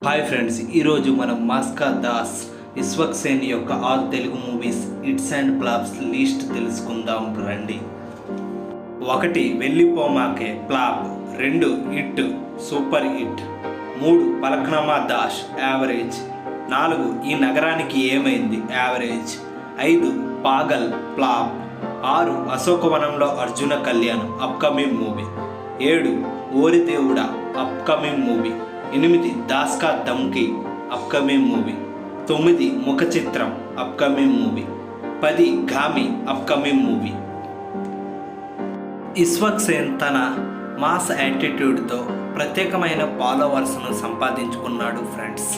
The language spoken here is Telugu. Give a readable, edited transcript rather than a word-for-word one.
హాయ్ ఫ్రెండ్స్, ఈరోజు మనం మాస్కా దాస్ విశ్వక్ సేన్ యొక్క 6 Telugu movies hits and flops list తెలుసుకుందాం రండి. 1 Vellipomakey flop, 2 hit super hit, 3 Falaknuma Das average, 4 Ee Nagaraniki Emaindi average, 5 Paagal flop, 6 Ashokavanamlo Arjuna Kalyan upcoming movie, 7 Ori Devuda upcoming movie, 8 Daska Dhamki upcoming movie, 9 Mukhachitram upcoming movie, 10 Gaami upcoming movie. Vishwak Sen తన మాస్ యాటిట్యూడ్తో ప్రత్యేకమైన ఫాలోవర్స్ను సంపాదించుకున్నాడు ఫ్రెండ్స్.